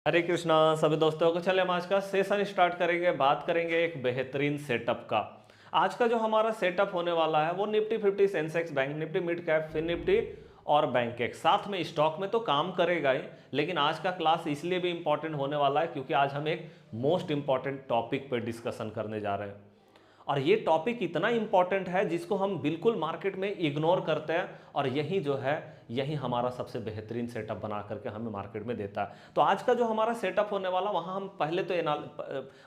हरे कृष्णा सभी दोस्तों को। चले हम आज का सेशन स्टार्ट करेंगे। बात करेंगे एक बेहतरीन सेटअप का। आज का जो हमारा सेटअप होने वाला है वो Nifty 50, Sensex, bank Nifty, mid cap, fin Nifty और बैंक एक साथ में स्टॉक में तो काम करेगा ही, लेकिन आज का क्लास इसलिए भी इंपॉर्टेंट होने वाला है क्योंकि आज हम एक मोस्ट इंपॉर्टेंट टॉपिक पर डिस्कशन करने जा रहे हैं। और ये टॉपिक इतना इंपॉर्टेंट है जिसको हम बिल्कुल मार्केट में इग्नोर करते हैं, और यही जो है यही हमारा सबसे बेहतरीन सेटअप बना करके हमें मार्केट में देता है। तो आज का जो हमारा सेटअप होने वाला वहां हम पहले तो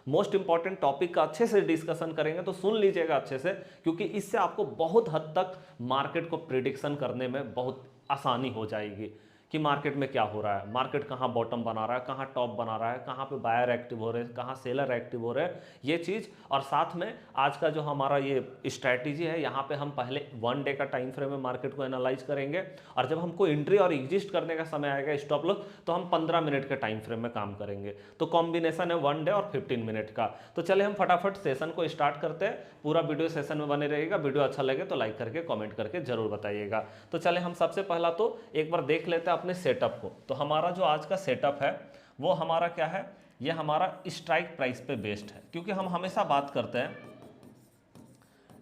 मोस्ट इंपॉर्टेंट टॉपिक का अच्छे से डिस्कशन करेंगे, तो सुन लीजिएगा अच्छे से, क्योंकि इससे आपको बहुत हद तक मार्केट को प्रिडिक्शन करने में बहुत आसानी हो जाएगी कि मार्केट में क्या हो रहा है, मार्केट कहाँ बॉटम बना रहा है, कहाँ टॉप बना रहा है, कहाँ पे बायर एक्टिव हो रहे हैं, कहाँ सेलर एक्टिव हो रहे हैं, ये चीज़। और साथ में आज का जो हमारा ये स्ट्रैटेजी है, यहाँ पे हम पहले 1 डे का टाइम फ्रेम में मार्केट को एनालाइज करेंगे, और जब हमको एंट्री और एग्जिस्ट करने का समय आएगा स्टॉप लॉस, तो हम 15 मिनट के टाइम फ्रेम में काम करेंगे। तो कॉम्बिनेशन है 1 डे और 15 मिनट का। तो चले हम फटाफट सेशन को स्टार्ट करते हैं। पूरा वीडियो सेशन में बने रहेगा। वीडियो अच्छा लगे तो लाइक करके कॉमेंट करके जरूर बताइएगा। तो चले हम सबसे पहला तो एक बार देख लेते हैं अपने सेटअप को। तो हमारा जो आज का सेटअप है वो हमारा क्या है, ये हमारा स्ट्राइक प्राइस पे बेस्ड है, क्योंकि हम हमेशा बात करते हैं,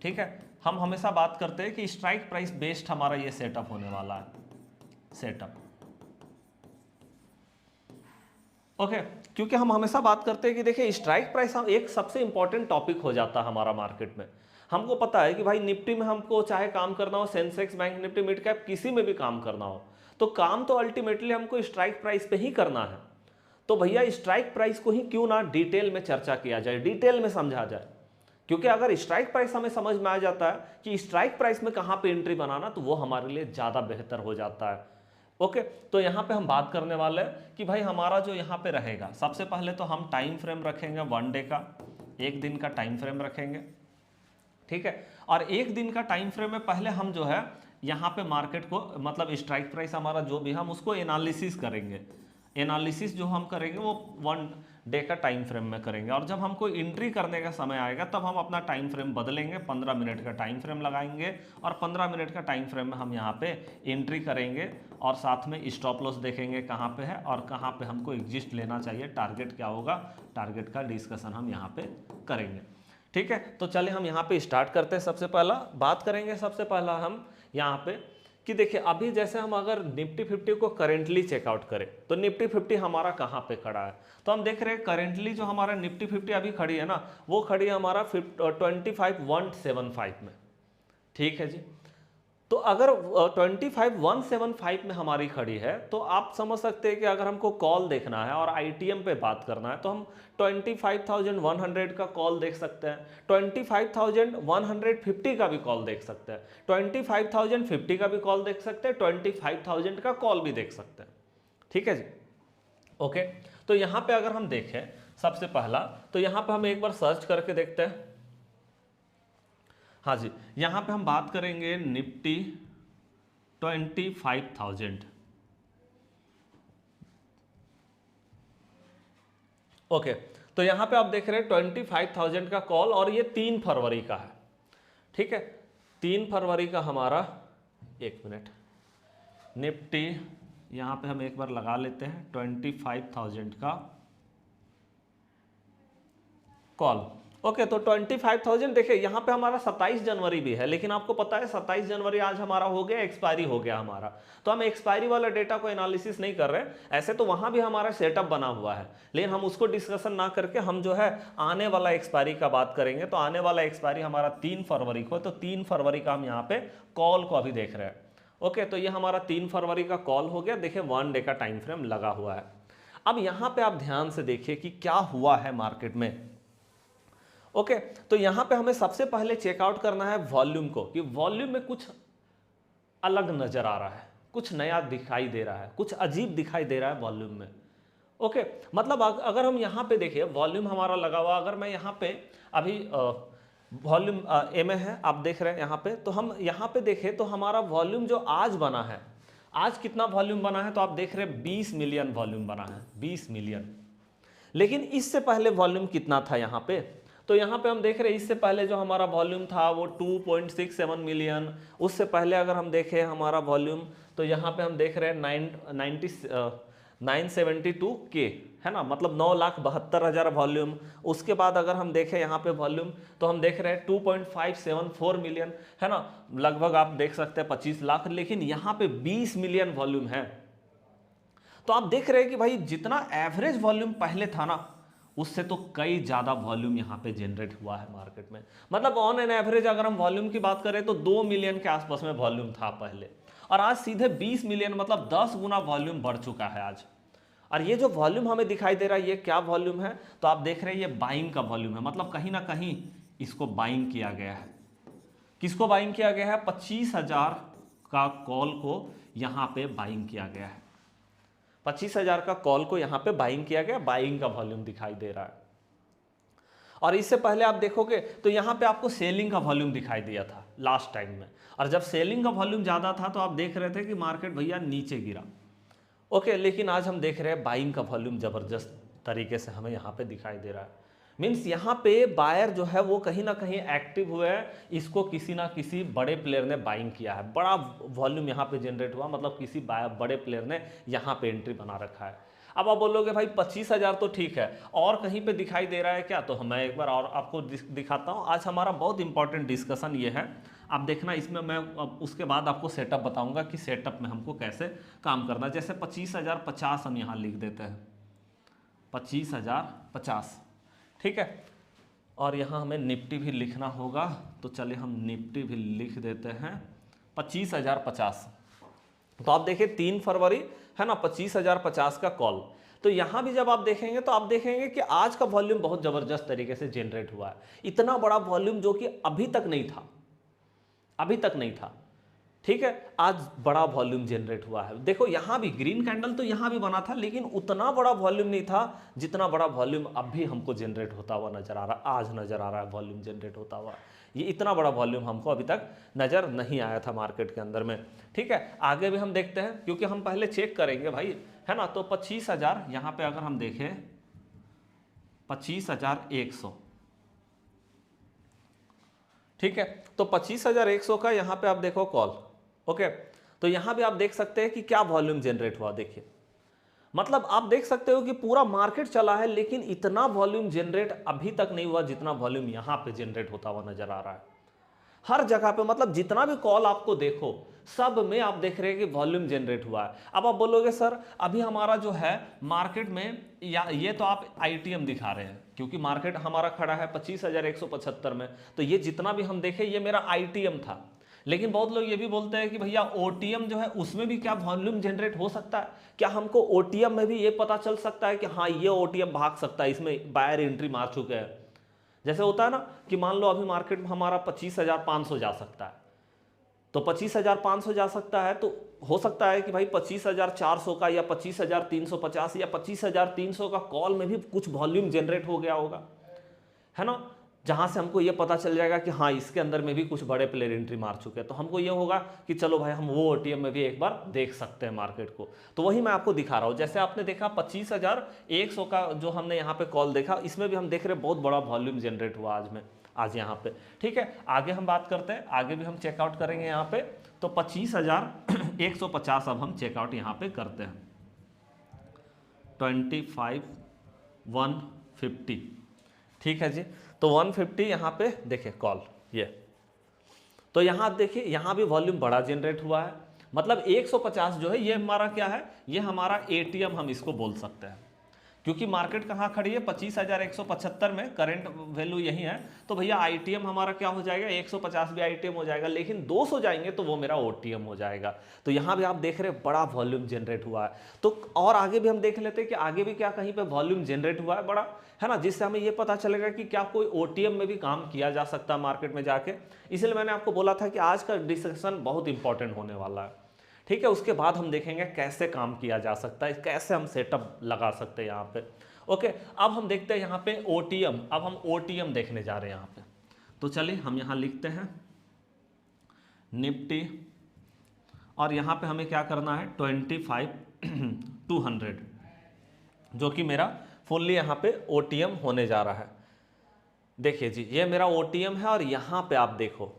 ठीक है, हम हमेशा बात करते हैं कि स्ट्राइक प्राइस बेस्ड हमारा ये सेटअप होने वाला है। सेटअप ओके, क्योंकि हम हमेशा बात करते हैं कि देखिए स्ट्राइक प्राइस हम एक सबसे इंपॉर्टेंट टॉपिक हो जाता है हमारा मार्केट में। हमको पता है कि भाई निफ्टी में हमको चाहे काम करना हो, Sensex, bank Nifty, mid cap, किसी में भी काम करना हो, तो काम तो अल्टीमेटली हमको स्ट्राइक प्राइस पे ही करना है। तो भैया स्ट्राइक प्राइस को ही क्यों ना डिटेल में चर्चा किया जाए, डिटेल में समझा जाए, क्योंकि अगर स्ट्राइक प्राइस हमें समझ में आ जाता है कि स्ट्राइक प्राइस में कहां पे एंट्री बनाना, तो वो हमारे लिए ज़्यादा बेहतर हो जाता है। ओके, तो यहां पे हम बात करने वाले हैं कि भाई हमारा जो यहां पे रहेगा, सबसे पहले तो हम टाइम फ्रेम रखेंगे 1 डे का, एक दिन का टाइम फ्रेम रखेंगे, ठीक है। और एक दिन का टाइम फ्रेम में पहले हम जो है यहाँ पे मार्केट को, मतलब स्ट्राइक प्राइस हमारा जो भी, हम उसको एनालिसिस करेंगे। एनालिसिस जो हम करेंगे वो 1 डे का टाइम फ्रेम में करेंगे, और जब हमको एंट्री करने का समय आएगा तब हम अपना टाइम फ्रेम बदलेंगे, 15 मिनट का टाइम फ्रेम लगाएंगे, और 15 मिनट का टाइम फ्रेम में हम यहाँ पे एंट्री करेंगे, और साथ में स्टॉप लॉस देखेंगे कहाँ पे है और कहाँ पे हमको एग्जिस्ट लेना चाहिए, टारगेट क्या होगा, टारगेट का डिस्कशन हम यहाँ पे करेंगे, ठीक है। तो चले हम यहाँ पे स्टार्ट करते हैं। सबसे पहला बात करेंगे, सबसे पहला हम यहाँ पे कि देखिए अभी जैसे हम अगर निफ्टी 50 को करेंटली चेकआउट करें तो निफ्टी 50 हमारा कहाँ पे खड़ा है, तो हम देख रहे हैं करेंटली जो हमारा निफ्टी 50 अभी खड़ी है ना, वो खड़ी है हमारा 25,175 में, ठीक है जी। तो अगर 25,175 में हमारी खड़ी है, तो आप समझ सकते हैं कि अगर हमको कॉल देखना है और आईटीएम पे बात करना है, तो हम 25,100 का कॉल देख सकते हैं, 25,150 का भी कॉल देख सकते हैं, 25,050 का भी कॉल देख सकते हैं, 25,000 का कॉल भी देख सकते हैं, ठीक है जी। ओके, तो यहां पे अगर हम देखें सबसे पहला, तो यहां पे हम एक बार सर्च करके देखते हैं। हाँ जी, यहां पे हम बात करेंगे निफ्टी 25,000। ओके, तो यहां पे आप देख रहे हैं 25,000 का कॉल, और ये 3 फरवरी का है, ठीक है। 3 फरवरी का हमारा, एक मिनट, निफ्टी यहां पे हम एक बार लगा लेते हैं 25,000 का कॉल। ओके, तो 25,000 देखिए यहाँ पे हमारा 27 जनवरी भी है, लेकिन आपको पता है 27 जनवरी आज हमारा हो गया, एक्सपायरी हो गया हमारा, तो हम एक्सपायरी वाला डेटा को एनालिसिस नहीं कर रहे। ऐसे तो वहां भी हमारा सेटअप बना हुआ है, लेकिन हम उसको डिस्कशन ना करके हम जो है आने वाला एक्सपायरी का बात करेंगे। तो आने वाला एक्सपायरी हमारा 3 फरवरी को, तो 3 फरवरी का हम यहाँ पे कॉल को अभी देख रहे हैं। ओके, तो ये हमारा 3 फरवरी का कॉल हो गया। देखिए 1 डे का टाइम फ्रेम लगा हुआ है। अब यहाँ पे आप ध्यान से देखिए कि क्या हुआ है मार्केट में। ओके, तो यहां पे हमें सबसे पहले चेकआउट करना है वॉल्यूम को, कि वॉल्यूम में कुछ अलग नजर आ रहा है, कुछ नया दिखाई दे रहा है, कुछ अजीब दिखाई दे रहा है वॉल्यूम में। ओके, मतलब अगर हम यहां पे देखिए वॉल्यूम हमारा लगा हुआ, अगर मैं यहां पे अभी वॉल्यूम एम है, आप देख रहे हैं यहां पे, तो हम यहां पे देखें तो हमारा वॉल्यूम जो आज बना है, आज कितना वॉल्यूम बना है, तो आप देख रहे हैं 20 मिलियन वॉल्यूम बना है, 20 मिलियन। लेकिन इससे पहले वॉल्यूम कितना था यहां पे, तो यहां पे हम देख रहे हैं इससे पहले जो हमारा वॉल्यूम था वो 2.67 मिलियन। उससे पहले अगर हम देखें हमारा वॉल्यूम, तो यहां पे हम देख रहे हैं 972K, है ना, मतलब 9,72,000 वॉल्यूम। उसके बाद अगर हम देखें यहाँ पे वॉल्यूम, तो हम देख रहे हैं 2.574 मिलियन, है ना, लगभग आप देख सकते हैं 25 लाख, लेकिन यहाँ पे 20 मिलियन वॉल्यूम है। तो आप देख रहे हैं कि भाई जितना एवरेज वॉल्यूम पहले था ना, उससे तो कई ज्यादा वॉल्यूम यहाँ पे जनरेट हुआ है मार्केट में। मतलब ऑन एन एवरेज अगर हम वॉल्यूम की बात करें तो 2 मिलियन के आसपास में वॉल्यूम था पहले, और आज सीधे 20 मिलियन, मतलब 10 गुना वॉल्यूम बढ़ चुका है आज। और ये जो वॉल्यूम हमें दिखाई दे रहा है, ये क्या वॉल्यूम है, तो आप देख रहे हैं ये बाइंग का वॉल्यूम है। मतलब कहीं ना कहीं इसको बाइंग किया गया है। किसको बाइंग किया गया है? 25,000 का कॉल को यहां पे बाइंग किया गया है। 25,000 का कॉल को यहां पे बाइंग किया गया, बाइंग का वॉल्यूम दिखाई दे रहा है। और इससे पहले आप देखोगे तो यहां पे आपको सेलिंग का वॉल्यूम दिखाई दिया था लास्ट टाइम में, और जब सेलिंग का वॉल्यूम ज्यादा था तो आप देख रहे थे कि मार्केट भैया नीचे गिरा। ओके, लेकिन आज हम देख रहे हैं बाइंग का वॉल्यूम जबरदस्त तरीके से हमें यहाँ पे दिखाई दे रहा है। मीन्स यहाँ पे बायर जो है वो कहीं ना कहीं एक्टिव हुए है, इसको किसी ना किसी बड़े प्लेयर ने बाइंग किया है, बड़ा वॉल्यूम यहाँ पे जनरेट हुआ, मतलब किसी बड़े प्लेयर ने यहाँ पे एंट्री बना रखा है। अब आप बोलोगे भाई 25,000 तो ठीक है, और कहीं पे दिखाई दे रहा है क्या? तो मैं एक बार और आपको दिखाता हूँ। आज हमारा बहुत इंपॉर्टेंट डिस्कशन ये है, आप देखना इसमें मैं उसके बाद आपको सेटअप बताऊंगा कि सेटअप में हमको कैसे काम करना है। जैसे 25,050 हम यहाँ लिख देते हैं, 25,050, ठीक है। और यहाँ हमें निफ्टी भी लिखना होगा, तो चलिए हम निफ्टी भी लिख देते हैं 25,050। तो आप देखिए 3 फरवरी है ना, 25,050 का कॉल। तो यहां भी जब आप देखेंगे तो आप देखेंगे कि आज का वॉल्यूम बहुत जबरदस्त तरीके से जनरेट हुआ है। इतना बड़ा वॉल्यूम जो कि अभी तक नहीं था, अभी तक नहीं था, ठीक है, आज बड़ा वॉल्यूम जनरेट हुआ है। देखो यहां भी ग्रीन कैंडल तो यहां भी बना था, लेकिन उतना बड़ा वॉल्यूम नहीं था जितना बड़ा वॉल्यूम अभी हमको जनरेट होता हुआ नजर आ रहा, आज नजर आ रहा है वॉल्यूम जनरेट होता हुआ। ये इतना बड़ा वॉल्यूम हमको अभी तक नजर नहीं आया था मार्केट के अंदर में, ठीक है। आगे भी हम देखते हैं, क्योंकि हम पहले चेक करेंगे भाई, है ना। तो 25,000 यहां पे अगर हम देखें 25,100, ठीक है। तो 25,100 का यहां पे आप देखो कॉल, ओके। तो यहां भी आप देख सकते हैं कि क्या वॉल्यूम जनरेट हुआ, देखिए। मतलब आप देख सकते हो कि पूरा मार्केट चला है, लेकिन इतना वॉल्यूम जनरेट अभी तक नहीं हुआ जितना वॉल्यूम यहां पे जनरेट होता हुआ नजर आ रहा है। हर जगह पे, मतलब जितना भी कॉल आपको देखो, सब में आप देख रहे हैं कि वॉल्यूम जनरेट हुआ है। अब आप बोलोगे सर अभी हमारा जो है मार्केट में, या ये तो आप आईटीएम दिखा रहे हैं, क्योंकि मार्केट हमारा खड़ा है 25,175 में, तो ये जितना भी हम देखें ये मेरा आईटीएम था। लेकिन बहुत लोग ये भी बोलते हैं कि भैया ओटीएम जो है उसमें भी क्या वॉल्यूम जनरेट हो सकता है? क्या हमको ओटीएम में भी ये पता चल सकता है कि हाँ ये ओटीएम भाग सकता है, इसमें बायर एंट्री मार चुके हैं? जैसे होता है ना कि मान लो अभी मार्केट में हमारा 25,500 जा सकता है, तो 25,500 जा सकता है, तो हो सकता है कि भाई 25,400 का या 25,350 या 25,300 का कॉल में भी कुछ वॉल्यूम जनरेट हो गया होगा, है ना, जहां से हमको ये पता चल जाएगा कि हाँ इसके अंदर में भी कुछ बड़े प्लेयर एंट्री मार चुके हैं। तो हमको ये होगा कि चलो भाई हम वो ओटीएम में भी एक बार देख सकते हैं मार्केट को। तो वही मैं आपको दिखा रहा हूं। जैसे आपने देखा 25,100 का जो हमने यहाँ पे कॉल देखा, इसमें भी हम देख रहे हैं बहुत बड़ा वॉल्यूम जनरेट हुआ आज यहाँ पे, ठीक है। आगे हम बात करते हैं, आगे भी हम चेकआउट करेंगे यहाँ पे। तो 25,150 अब हम चेकआउट यहाँ पे करते हैं, 25,150, ठीक है जी। तो 150 यहाँ पे देखिए कॉल, ये तो यहाँ आप देखिए यहाँ भी वॉल्यूम बड़ा जनरेट हुआ है। मतलब 150 जो है ये हमारा क्या है, ये हमारा एटीएम हम इसको बोल सकते हैं, क्योंकि मार्केट कहाँ खड़ी है 25,175 में, करंट वैल्यू यही है। तो भैया आईटीएम हमारा क्या हो जाएगा, 150 भी आईटीएम हो जाएगा, लेकिन 200 जाएंगे तो वो मेरा ओटीएम हो जाएगा। तो यहाँ भी आप देख रहे हैं बड़ा वॉल्यूम जनरेट हुआ है। तो और आगे भी हम देख लेते हैं कि आगे भी क्या कहीं पे वॉल्यूम जनरेट हुआ है बड़ा, है ना, जिससे हमें ये पता चलेगा कि क्या कोई ओटीएम में भी काम किया जा सकता है मार्केट में जाके। इसलिए मैंने आपको बोला था कि आज का डिस्कशन बहुत इंपॉर्टेंट होने वाला है, ठीक है। उसके बाद हम देखेंगे कैसे काम किया जा सकता है, कैसे हम सेटअप लगा सकते हैं यहाँ पे, ओके। अब हम देखते हैं यहाँ पे ओटीएम, अब हम ओटीएम देखने जा रहे हैं यहाँ पे। तो चलिए हम यहाँ लिखते हैं निफ्टी, और यहाँ पे हमें क्या करना है 25,200, जो कि मेरा फुल्ली यहाँ पे ओटीएम होने जा रहा है। देखिए जी ये मेरा ओटीएम है, और यहाँ पे आप देखो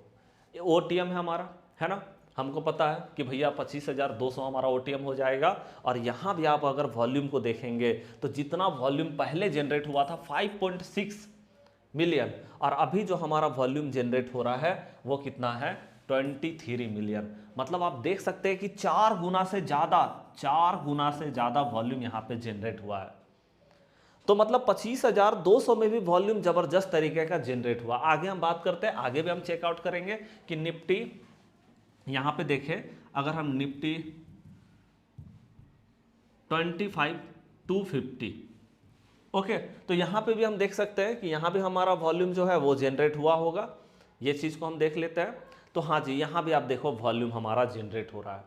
ओटीएम है हमारा, है ना, हमको पता है कि भैया 25,200 हमारा ओटीएम हो जाएगा। और यहाँ भी आप अगर वॉल्यूम को देखेंगे तो जितना वॉल्यूम पहले जनरेट हुआ था 5.6 मिलियन, और अभी जो हमारा वॉल्यूम जनरेट हो रहा है वो कितना है 23 मिलियन। मतलब आप देख सकते हैं कि 4 गुना से ज़्यादा वॉल्यूम यहाँ पे जनरेट हुआ है। तो मतलब 25,200 में भी वॉल्यूम जबरदस्त तरीके का जनरेट हुआ। आगे हम बात करते हैं, आगे भी हम चेकआउट करेंगे कि निफ्टी यहां पे देखें, अगर हम निफ्टी 25,250, ओके, तो यहां पे भी हम देख सकते हैं कि यहां भी हमारा वॉल्यूम जो है वो जनरेट हुआ होगा। ये चीज को हम देख लेते हैं। तो हाँ जी, यहां भी आप देखो वॉल्यूम हमारा जनरेट हो रहा है।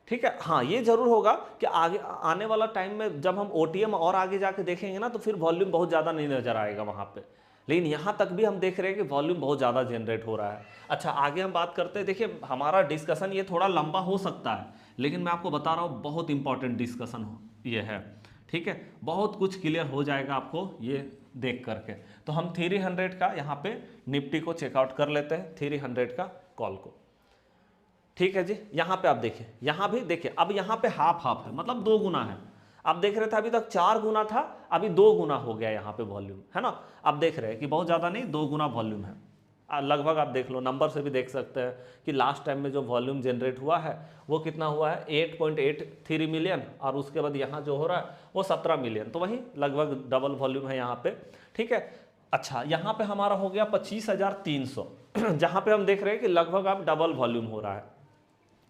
ठीक है, हाँ ये जरूर होगा कि आगे आने वाला टाइम में जब हम ओटीएम और आगे जाके देखेंगे ना तो फिर वॉल्यूम बहुत ज़्यादा नहीं नजर आएगा वहाँ पे, लेकिन यहाँ तक भी हम देख रहे हैं कि वॉल्यूम बहुत ज़्यादा जनरेट हो रहा है। अच्छा, आगे हम बात करते हैं। देखिए हमारा डिस्कशन ये थोड़ा लंबा हो सकता है, लेकिन मैं आपको बता रहा हूँ बहुत इंपॉर्टेंट डिस्कशन ये है। ठीक है, बहुत कुछ क्लियर हो जाएगा आपको ये देख करके। तो हम 300 का यहाँ पे निफ्टी को चेकआउट कर लेते हैं, 300 का कॉल को। ठीक है जी, यहां पे आप देखिए, यहां भी देखिए, अब यहां पे हाफ हाफ है, मतलब 2 गुना है। आप देख रहे थे अभी तक 4 गुना था, अभी 2 गुना हो गया यहाँ पे वॉल्यूम, है ना। आप देख रहे हैं कि बहुत ज़्यादा नहीं, 2 गुना वॉल्यूम है। लगभग आप देख लो, नंबर से भी देख सकते हैं कि लास्ट टाइम में जो वॉल्यूम जनरेट हुआ है वो कितना हुआ है 8.83 मिलियन, और उसके बाद यहाँ जो हो रहा है वो 17 मिलियन, तो वही लगभग डबल वॉल्यूम है यहाँ पे। ठीक है, अच्छा यहाँ पे हमारा हो गया 25,300 जहाँ पे हम देख रहे हैं कि लगभग अब डबल वॉल्यूम हो रहा है।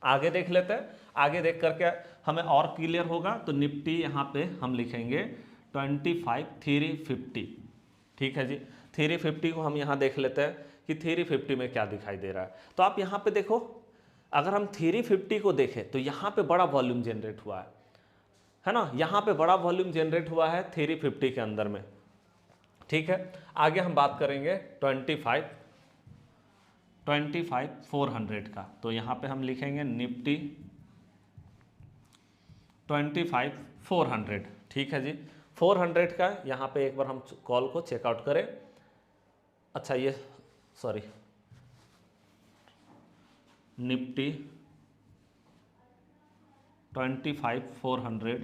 आगे देख लेते हैं, आगे देख करके हमें और क्लियर होगा। तो निफ्टी यहाँ पे हम लिखेंगे 25,350। ठीक है जी, 350 को हम यहाँ देख लेते हैं कि 350 में क्या दिखाई दे रहा है। तो आप यहाँ पे देखो, अगर हम 350 को देखें तो यहाँ पे बड़ा वॉल्यूम जनरेट हुआ है ना, यहाँ पे बड़ा वॉल्यूम जनरेट हुआ है 350 के अंदर में। ठीक है, आगे हम बात करेंगे 25,400 का। तो यहाँ पे हम लिखेंगे निफ्टी 25,400। ठीक है जी, 400 का यहाँ पे एक बार हम कॉल को चेकआउट करें। अच्छा ये सॉरी, निफ्टी 25,400।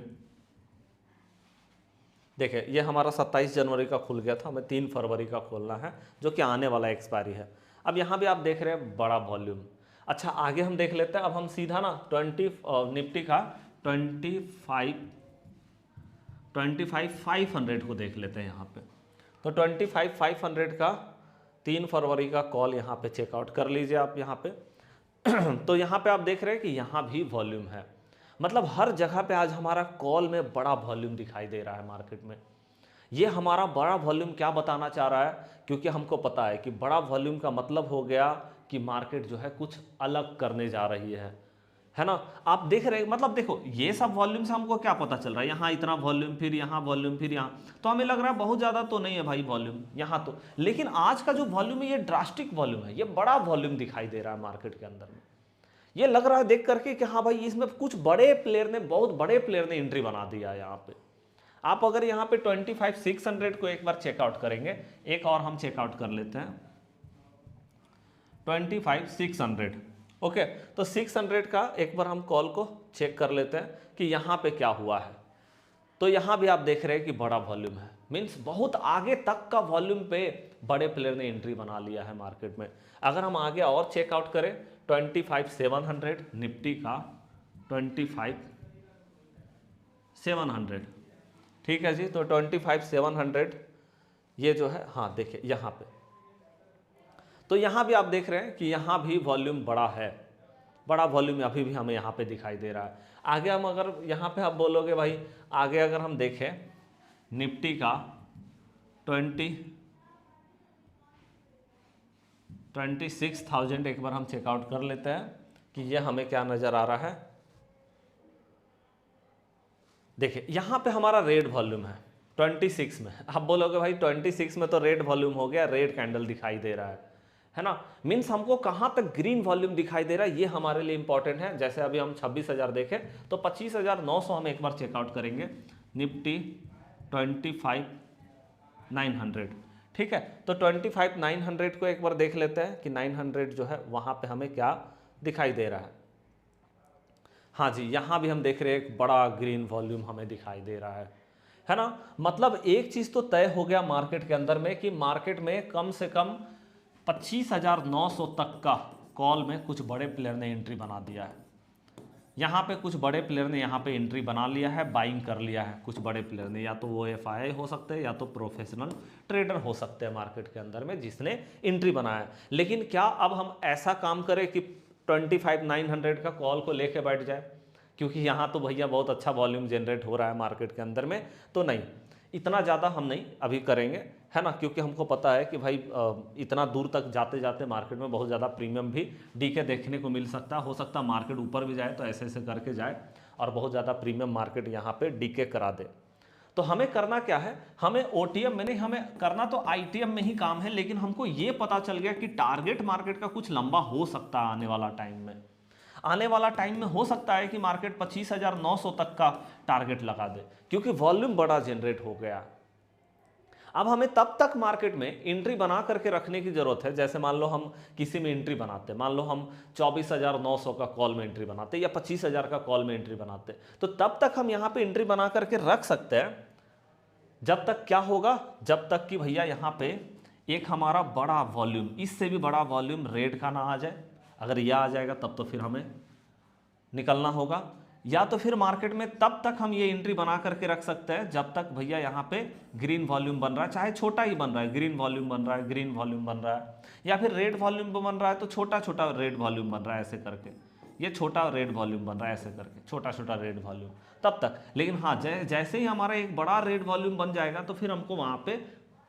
देखिए ये हमारा 27 जनवरी का खुल गया था, हमें 3 फरवरी का खोलना है जो कि आने वाला एक्सपायरी है। अब यहाँ भी आप देख रहे हैं बड़ा वॉल्यूम। अच्छा आगे हम देख लेते हैं, अब हम सीधा ना निफ्टी का 25,500 को देख लेते हैं यहाँ पे। तो 25,500 का 3 फरवरी का कॉल यहाँ पे चेकआउट कर लीजिए आप यहाँ पे। तो यहाँ पे आप देख रहे हैं कि यहाँ भी वॉल्यूम है, मतलब हर जगह पे आज हमारा कॉल में बड़ा वॉल्यूम दिखाई दे रहा है मार्केट में। ये हमारा बड़ा वॉल्यूम क्या बताना चाह रहा है, क्योंकि हमको पता है कि बड़ा वॉल्यूम का मतलब हो गया कि मार्केट जो है कुछ अलग करने जा रही है ना। आप देख रहे हैं, मतलब देखो ये सब वॉल्यूम से हमको क्या पता चल रहा है, यहाँ इतना वॉल्यूम, फिर यहाँ वॉल्यूम, फिर यहाँ, तो हमें लग रहा है बहुत ज़्यादा तो नहीं है भाई वॉल्यूम यहाँ तो, लेकिन आज का जो वॉल्यूम है ये ड्रास्टिक वॉल्यूम है, ये बड़ा वॉल्यूम दिखाई दे रहा है मार्केट के अंदर में। ये लग रहा है देख करके कि हाँ भाई इसमें कुछ बड़े प्लेयर ने, बहुत बड़े प्लेयर ने एंट्री बना दिया है यहाँ पे। आप अगर यहाँ पे 25,600 को एक बार चेकआउट करेंगे, एक और हम चेकआउट कर लेते हैं 25,600। ओके, तो 600 का एक बार हम कॉल को चेक कर लेते हैं कि यहाँ पे क्या हुआ है। तो यहाँ भी आप देख रहे हैं कि बड़ा वॉल्यूम है, मीन्स बहुत आगे तक का वॉल्यूम पे बड़े प्लेयर ने एंट्री बना लिया है मार्केट में। अगर हम आगे और चेकआउट करें 25,700 निफ्टी का 25,700। ठीक है जी, तो 25,700 ये जो है, हाँ देखिए यहाँ पे, तो यहाँ भी आप देख रहे हैं कि यहाँ भी वॉल्यूम बड़ा है, बड़ा वॉल्यूम अभी भी हमें यहाँ पे दिखाई दे रहा है। आगे हम अगर यहाँ पे आप बोलोगे भाई आगे अगर हम देखें निफ्टी का 26,000 एक बार हम चेकआउट कर लेते हैं कि ये हमें क्या नज़र आ रहा है। देखिए यहाँ पे हमारा रेड वॉल्यूम है 26 में। आप बोलोगे भाई 26 में तो रेड वॉल्यूम हो गया, रेड कैंडल दिखाई दे रहा है ना, मीन्स हमको कहाँ तक ग्रीन वॉल्यूम दिखाई दे रहा है ये हमारे लिए इंपॉर्टेंट है। जैसे अभी हम 26,000 देखें तो 25,900 हम एक बार चेकआउट करेंगे निफ्टी 25,900। ठीक है, तो 25,900 को एक बार देख लेते हैं कि 900 जो है वहाँ पे हमें क्या दिखाई दे रहा है। हाँ जी, यहाँ भी हम देख रहे हैं एक बड़ा ग्रीन वॉल्यूम हमें दिखाई दे रहा है ना। मतलब एक चीज़ तो तय हो गया मार्केट के अंदर में कि मार्केट में कम से कम 25,900 तक का कॉल में कुछ बड़े प्लेयर ने एंट्री बना दिया है। यहाँ पे कुछ बड़े प्लेयर ने यहाँ पे एंट्री बना लिया है, बाइंग कर लिया है कुछ बड़े प्लेयर ने, या तो वो एफआई हो सकते हैं या तो प्रोफेशनल ट्रेडर हो सकते हैं मार्केट के अंदर में जिसने एंट्री बनाया है। लेकिन क्या अब हम ऐसा काम करें कि 25,900 का कॉल को लेके बैठ जाए, क्योंकि यहाँ तो भैया बहुत अच्छा वॉल्यूम जनरेट हो रहा है मार्केट के अंदर में, तो नहीं, इतना ज़्यादा हम नहीं अभी करेंगे, है ना, क्योंकि हमको पता है कि भाई इतना दूर तक जाते जाते मार्केट में बहुत ज़्यादा प्रीमियम भी डीके देखने को मिल सकता है। हो सकता है मार्केट ऊपर भी जाए तो ऐसे ऐसे करके जाए और बहुत ज़्यादा प्रीमियम मार्केट यहाँ पे डीके करा दे। तो हमें करना क्या है, हमें ओटीएम में नहीं, हमें करना तो आईटीएम में ही काम है, लेकिन हमको ये पता चल गया कि टारगेट मार्केट का कुछ लंबा हो सकता है आने वाला टाइम में। आने वाला टाइम में हो सकता है कि मार्केट 25,900 तक का टारगेट लगा दे, क्योंकि वॉल्यूम बड़ा जनरेट हो गया। अब हमें तब तक मार्केट में एंट्री बना करके रखने की जरूरत है, जैसे मान लो हम किसी में एंट्री बनाते, मान लो हम 24,900 का कॉल में एंट्री बनाते या 25,000 का कॉल में एंट्री बनाते, तो तब तक हम यहाँ पे एंट्री बना करके रख सकते हैं जब तक क्या होगा, जब तक कि भैया यहाँ पे एक हमारा बड़ा वॉल्यूम, इससे भी बड़ा वॉल्यूम रेड का ना आ जाए। अगर यह आ जाएगा तब तो फिर हमें निकलना होगा, या तो फिर मार्केट में तब तक हम ये एंट्री बना करके रख सकते हैं जब तक भैया यहाँ पे ग्रीन वॉल्यूम बन रहा है, चाहे छोटा ही बन रहा है, ग्रीन वॉल्यूम बन रहा है, ग्रीन वॉल्यूम बन रहा है, या फिर रेड वॉल्यूम बन रहा है तो छोटा छोटा रेड वॉल्यूम बन रहा है ऐसे करके, ये छोटा रेड वॉल्यूम बन रहा है ऐसे करके, छोटा छोटा रेड वॉल्यूम तब तक। लेकिन हाँ, जैसे ही हमारा एक बड़ा रेड वॉल्यूम बन जाएगा तो फिर हमको वहाँ पे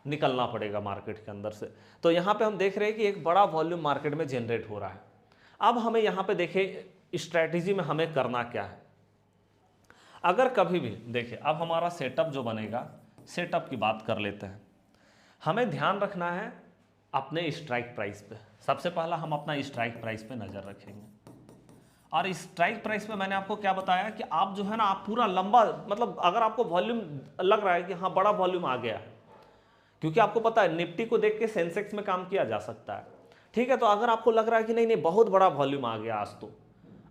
निकलना पड़ेगा मार्केट के अंदर से। तो यहाँ पे हम देख रहे हैं कि एक बड़ा वॉल्यूम मार्केट में जनरेट हो रहा है। अब हमें यहाँ पे देखिए स्ट्रैटेजी में हमें करना क्या है। अगर कभी भी देखिए, अब हमारा सेटअप जो बनेगा, सेटअप की बात कर लेते हैं। हमें ध्यान रखना है अपने स्ट्राइक प्राइस पे। सबसे पहला हम अपना स्ट्राइक प्राइस पे नज़र रखेंगे, और स्ट्राइक प्राइस पे मैंने आपको क्या बताया कि आप जो है ना, आप पूरा लंबा, मतलब अगर आपको वॉल्यूम लग रहा है कि हाँ बड़ा वॉल्यूम आ गया है, क्योंकि आपको पता है निफ्टी को देख के सेंसेक्स में काम किया जा सकता है, ठीक है। तो अगर आपको लग रहा है कि नहीं नहीं बहुत बड़ा वॉल्यूम आ गया,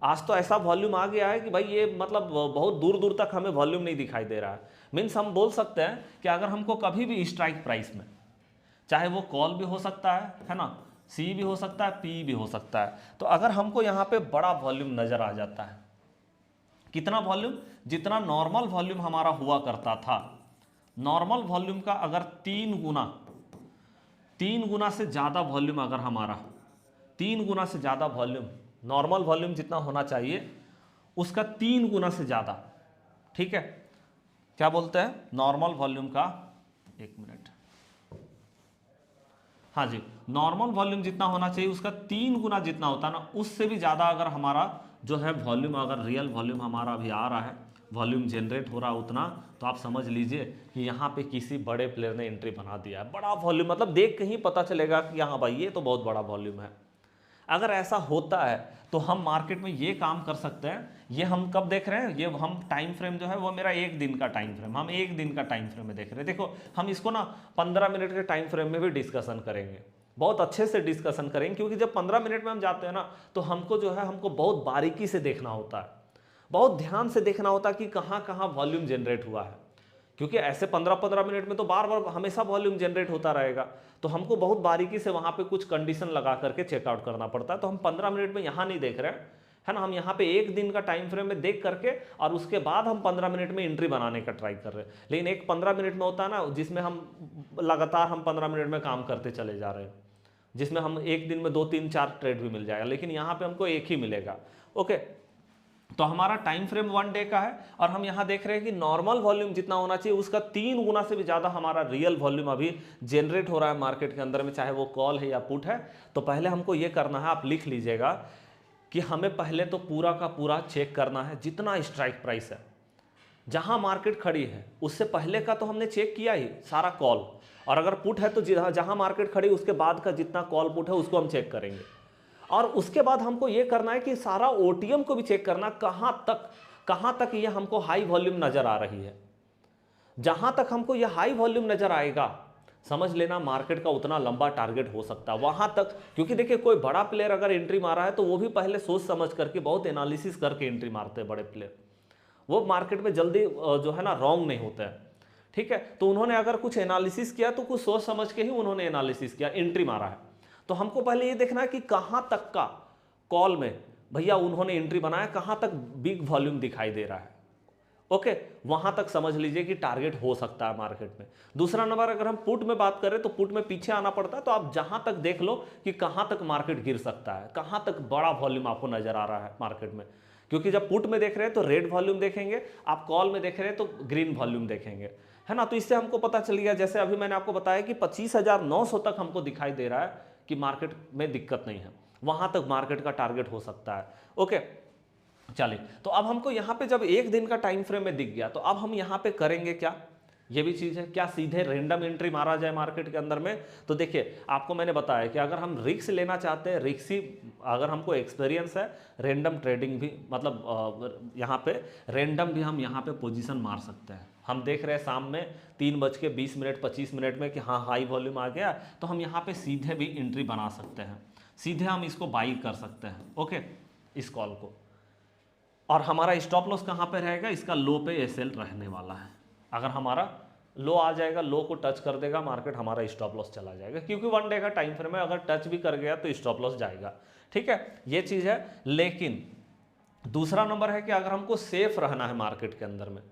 आज तो ऐसा वॉल्यूम आ गया है कि भाई ये मतलब बहुत दूर दूर तक हमें वॉल्यूम नहीं दिखाई दे रहा है, मीन्स हम बोल सकते हैं कि अगर हमको कभी भी स्ट्राइक प्राइस में, चाहे वो कॉल भी हो सकता है ना, सी भी हो सकता है, पी भी हो सकता है, तो अगर हमको यहाँ पे बड़ा वॉल्यूम नजर आ जाता है, कितना वॉल्यूम, जितना नॉर्मल वॉल्यूम हमारा हुआ करता था, नॉर्मल वॉल्यूम का अगर 3 गुना से ज़्यादा वॉल्यूम, अगर हमारा 3 गुना से ज़्यादा वॉल्यूम, नॉर्मल वॉल्यूम जितना होना चाहिए उसका 3 गुना से ज़्यादा, ठीक है, क्या बोलते हैं, नॉर्मल वॉल्यूम का, एक मिनट, हाँ जी, नॉर्मल वॉल्यूम जितना होना चाहिए उसका 3 गुना जितना होता है ना, उससे भी ज़्यादा अगर हमारा जो है वॉल्यूम, अगर रियल वॉल्यूम हमारा अभी आ रहा है, वॉल्यूम जनरेट हो रहा है उतना, तो आप समझ लीजिए कि यहाँ पे किसी बड़े प्लेयर ने एंट्री बना दिया है। बड़ा वॉल्यूम मतलब देख के ही पता चलेगा कि हाँ भाई ये तो बहुत बड़ा वॉल्यूम है। अगर ऐसा होता है तो हम मार्केट में ये काम कर सकते हैं। ये हम कब देख रहे हैं, ये हम टाइम फ्रेम जो है वो मेरा 1 दिन का टाइम फ्रेम, हम 1 दिन का टाइम फ्रेम में देख रहे हैं। देखो हम इसको ना 15 मिनट के टाइम फ्रेम में भी डिस्कशन करेंगे, बहुत अच्छे से डिस्कशन करेंगे, क्योंकि जब 15 मिनट में हम जाते हैं ना तो हमको जो है हमको बहुत बारीकी से देखना होता है, बहुत ध्यान से देखना होता है कि कहाँ कहाँ वॉल्यूम जनरेट हुआ है, क्योंकि ऐसे 15-15 मिनट में तो बार बार हमेशा वॉल्यूम जनरेट होता रहेगा, तो हमको बहुत बारीकी से वहाँ पे कुछ कंडीशन लगा करके चेकआउट करना पड़ता है। तो हम 15 मिनट में यहाँ नहीं देख रहे हैं, है ना, हम यहाँ पे 1 दिन का टाइम फ्रेम में देख करके और उसके बाद हम 15 मिनट में एंट्री बनाने का ट्राई कर रहे हैं। लेकिन एक 15 मिनट में होता है ना जिसमें हम लगातार हम 15 मिनट में काम करते चले जा रहे हैं, जिसमें हम एक दिन में 2-3-4 ट्रेड भी मिल जाएगा, लेकिन यहाँ पे हमको एक ही मिलेगा। ओके, तो हमारा टाइम फ्रेम 1 डे का है, और हम यहाँ देख रहे हैं कि नॉर्मल वॉल्यूम जितना होना चाहिए उसका 3 गुना से भी ज़्यादा हमारा रियल वॉल्यूम अभी जनरेट हो रहा है मार्केट के अंदर में, चाहे वो कॉल है या पुट है। तो पहले हमको ये करना है, आप लिख लीजिएगा कि हमें पहले तो पूरा का पूरा चेक करना है जितना स्ट्राइक प्राइस है, जहाँ मार्केट खड़ी है उससे पहले का तो हमने चेक किया ही सारा कॉल, और अगर पुट है तो जहाँ मार्केट खड़ी उसके बाद का जितना कॉल पुट है उसको हम चेक करेंगे। और उसके बाद हमको ये करना है कि सारा ओटीएम को भी चेक करना, कहाँ तक ये हमको हाई वॉल्यूम नज़र आ रही है। जहाँ तक हमको ये हाई वॉल्यूम नज़र आएगा, समझ लेना मार्केट का उतना लंबा टारगेट हो सकता है वहां तक, क्योंकि देखिए कोई बड़ा प्लेयर अगर एंट्री मारा है तो वो भी पहले सोच समझ करके बहुत एनालिसिस करके एंट्री मारते हैं बड़े प्लेयर, वो मार्केट में जल्दी जो है ना रॉन्ग नहीं होता है। ठीक है, तो उन्होंने अगर कुछ एनालिसिस किया तो कुछ सोच समझ के ही उन्होंने एनालिसिस किया, एंट्री मारा है। तो हमको पहले ये देखना है कि कहां तक का कॉल में भैया उन्होंने एंट्री बनाया, कहां तक बिग वॉल्यूम दिखाई दे रहा है। ओके, वहां तक समझ लीजिए कि टारगेट हो सकता है मार्केट में। दूसरा नंबर, अगर हम पुट में बात करें तो पुट में पीछे आना पड़ता है, तो आप जहां तक देख लो कि कहां तक मार्केट गिर सकता है, कहां तक बड़ा वॉल्यूम आपको नजर आ रहा है मार्केट में। क्योंकि जब पुट में देख रहे हैं तो रेड वॉल्यूम देखेंगे, आप कॉल में देख रहे हैं तो ग्रीन वॉल्यूम देखेंगे, है ना। तो इससे हमको पता चल गया, जैसे अभी मैंने आपको बताया कि 25,900 तक हमको दिखाई दे रहा है कि मार्केट में दिक्कत नहीं है, वहां तक मार्केट का टारगेट हो सकता है। ओके, चलिए, तो अब हमको यहाँ पे जब एक दिन का टाइम फ्रेम में दिख गया तो अब हम यहाँ पे करेंगे क्या, ये भी चीज़ है, क्या सीधे रेंडम एंट्री मारा जाए मार्केट के अंदर में। तो देखिए आपको मैंने बताया कि अगर हम रिस्क लेना चाहते हैं, रिस्की, अगर हमको एक्सपीरियंस है, रेंडम ट्रेडिंग भी, मतलब यहाँ पे रेंडम भी हम यहाँ पे पोजीशन मार सकते हैं। हम देख रहे हैं शाम में 3:20 25 मिनट में कि हाँ हाई वॉल्यूम आ गया, तो हम यहाँ पे सीधे भी एंट्री बना सकते हैं, सीधे हम इसको बाई कर सकते हैं। ओके, इस कॉल को, और हमारा स्टॉप लॉस कहाँ पे रहेगा, इसका लो पे एसएल रहने वाला है। अगर हमारा लो आ जाएगा, लो को टच कर देगा मार्केट, हमारा स्टॉप लॉस चला जाएगा, क्योंकि 1 डे का टाइम फ्रेम है, अगर टच भी कर गया तो स्टॉप लॉस जाएगा। ठीक है, ये चीज़ है। लेकिन दूसरा नंबर है कि अगर हमको सेफ रहना है मार्केट के अंदर में,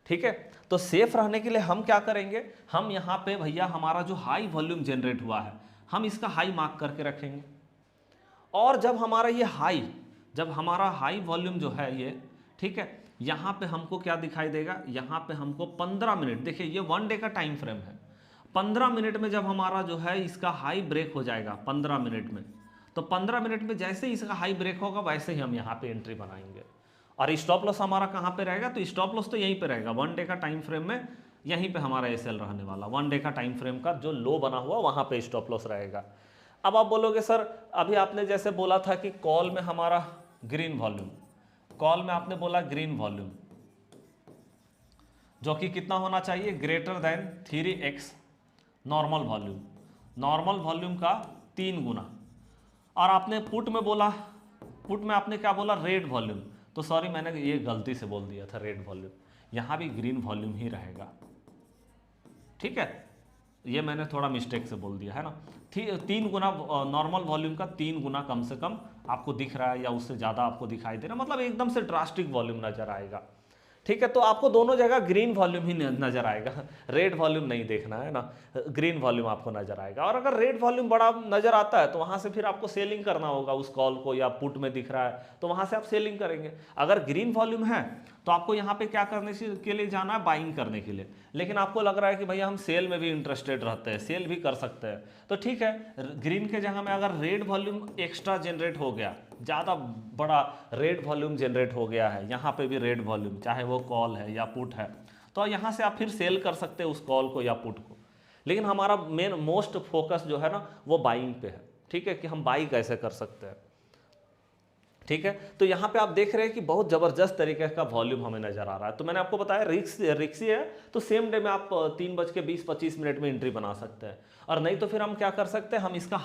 ठीक है, तो सेफ रहने के लिए हम क्या करेंगे, हम यहाँ पे भैया हमारा जो हाई वॉल्यूम जनरेट हुआ है, हम इसका हाई मार्क करके रखेंगे। और जब हमारा ये हाई, जब हमारा हाई वॉल्यूम जो है ये, ठीक है, यहाँ पे हमको क्या दिखाई देगा, यहाँ पे हमको 15 मिनट, देखिए ये 1 डे का टाइम फ्रेम है, 15 मिनट में जब हमारा जो है इसका हाई ब्रेक हो जाएगा 15 मिनट में, तो 15 मिनट में जैसे ही इसका हाई ब्रेक होगा वैसे ही हम यहाँ पे एंट्री बनाएंगे। और स्टॉप लॉस हमारा कहाँ पे रहेगा, तो स्टॉप लॉस तो यहीं पे रहेगा 1 डे का टाइम फ्रेम में, यहीं पे हमारा एसएल रहने वाला, 1 डे का टाइम फ्रेम का जो लो बना हुआ वहाँ पे स्टॉप लॉस रहेगा। अब आप बोलोगे सर अभी आपने जैसे बोला था कि कॉल में हमारा ग्रीन वॉल्यूम, कॉल में आपने बोला ग्रीन वॉल्यूम जो कि कितना होना चाहिए, greater than 3x normal volume, normal volume का 3 गुना। और आपने पुट में बोला, पुट में आपने क्या बोला, रेड वॉल्यूम, तो सॉरी मैंने ये गलती से बोल दिया था रेड वॉल्यूम, यहाँ भी ग्रीन वॉल्यूम ही रहेगा। ठीक है, ये मैंने थोड़ा मिस्टेक से बोल दिया है ना। 3 गुना नॉर्मल वॉल्यूम का 3 गुना कम से कम आपको दिख रहा है, या उससे ज़्यादा आपको दिखाई दे रहा है, मतलब एकदम से ड्रास्टिक वॉल्यूम नजर आएगा। ठीक है, तो आपको दोनों जगह ग्रीन वॉल्यूम ही नजर आएगा, रेड वॉल्यूम नहीं देखना है ना, ग्रीन वॉल्यूम आपको नजर आएगा। और अगर रेड वॉल्यूम बड़ा नजर आता है तो वहां से फिर आपको सेलिंग करना होगा उस कॉल को, या पुट में दिख रहा है तो वहां से आप सेलिंग करेंगे। अगर ग्रीन वॉल्यूम है तो आपको यहाँ पे क्या करने के लिए जाना है, बाइंग करने के लिए। लेकिन आपको लग रहा है कि भैया हम सेल में भी इंटरेस्टेड रहते हैं, सेल भी कर सकते हैं, तो ठीक है, ग्रीन के जगह में अगर रेड वॉल्यूम एक्स्ट्रा जनरेट हो गया, ज़्यादा बड़ा रेड वॉल्यूम जनरेट हो गया है, यहाँ पे भी रेड वॉल्यूम, चाहे वो कॉल है या पुट है, तो यहाँ से आप फिर सेल कर सकते हैं उस कॉल को या पुट को। लेकिन हमारा मेन मोस्ट फोकस जो है ना वो बाइंग पे है। ठीक है, कि हम बाई कैसे कर सकते हैं। ठीक है, तो यहाँ पे आप देख रहे हैं कि बहुत ज़बरदस्त तरीके का वॉल्यूम हमें नजर आ रहा है। तो मैंने आपको बताया रिक्सी है, तो सेम डे में आप 3:20-25 मिनट में एंट्री बना सकते हैं। और नहीं तो फिर हम क्या कर सकते हैं, हम इसका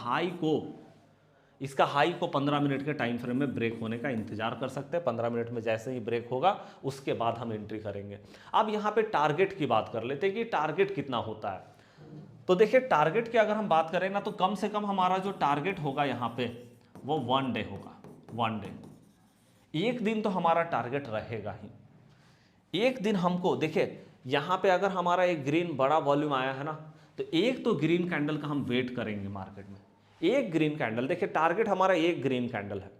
हाई को 15 मिनट के टाइम फ्रेम में ब्रेक होने का इंतजार कर सकते हैं। 15 मिनट में जैसे ही ब्रेक होगा उसके बाद हम एंट्री करेंगे। अब यहाँ पे टारगेट की बात कर लेते हैं कि टारगेट कितना होता है। तो देखिए टारगेट की अगर हम बात करें ना, तो कम से कम हमारा जो टारगेट होगा यहाँ पे वो 1 डे होगा। 1 डे, एक दिन तो हमारा टारगेट रहेगा ही। एक दिन हमको देखिए यहाँ पे अगर हमारा एक ग्रीन बड़ा वॉल्यूम आया है ना, तो एक तो ग्रीन कैंडल का हम वेट करेंगे मार्केट में। एक ग्रीन कैंडल, देखिए टारगेट हमारा एक ग्रीन कैंडल है।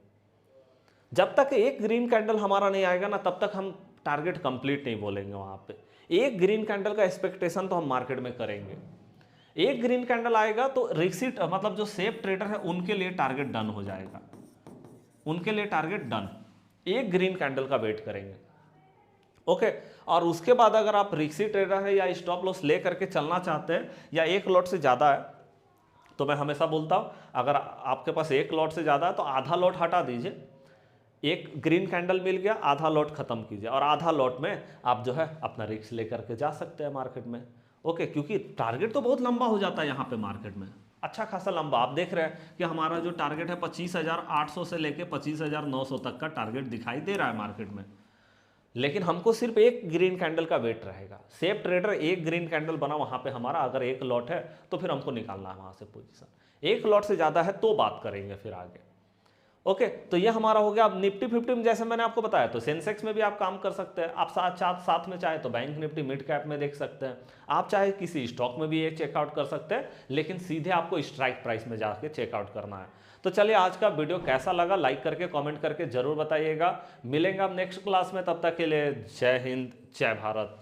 जब तक एक ग्रीन कैंडल हमारा नहीं आएगा ना, तब तक हम टारगेट कंप्लीट नहीं बोलेंगे। वहां पे एक ग्रीन कैंडल का एक्सपेक्टेशन तो हम मार्केट में करेंगे। एक ग्रीन कैंडल आएगा तो रिस्की, मतलब जो सेफ ट्रेडर है उनके लिए टारगेट डन हो जाएगा, उनके लिए टारगेट डन। एक ग्रीन कैंडल का वेट करेंगे। ओके, और उसके बाद अगर आप रिस्की ट्रेडर है या स्टॉप लॉस ले करके चलना चाहते हैं, या एक लॉट से ज़्यादा है, तो मैं हमेशा बोलता हूं अगर आपके पास एक लॉट से ज़्यादा है तो आधा लॉट हटा दीजिए। एक ग्रीन कैंडल मिल गया, आधा लॉट खत्म कीजिए, और आधा लॉट में आप जो है अपना रिस्क लेकर के जा सकते हैं मार्केट में। ओके, क्योंकि टारगेट तो बहुत लंबा हो जाता है यहाँ पे मार्केट में, अच्छा खासा लंबा। आप देख रहे हैं कि हमारा जो टारगेट है 25,800 से लेके 25,900 तक का टारगेट दिखाई दे रहा है मार्केट में, लेकिन हमको सिर्फ एक ग्रीन कैंडल का वेट रहेगा। सेफ ट्रेडर एक ग्रीन कैंडल बना वहां पे हमारा, अगर एक लॉट है तो फिर हमको निकालना है वहां से पोजीशन। एक लॉट से ज़्यादा है तो बात करेंगे फिर आगे। ओके, तो ये हमारा हो गया। अब निफ्टी 50 में जैसे मैंने आपको बताया, तो सेंसेक्स में भी आप काम कर सकते हैं। आप साथ में चाहे तो बैंक निफ्टी मिड कैप में देख सकते हैं, आप चाहे किसी स्टॉक में भी ये चेकआउट कर सकते हैं, लेकिन सीधे आपको स्ट्राइक प्राइस में जाके चेकआउट करना है। तो चलिए, आज का वीडियो कैसा लगा लाइक करके कमेंट करके जरूर बताइएगा। मिलेंगे आप नेक्स्ट क्लास में, तब तक के लिए जय हिंद जय भारत।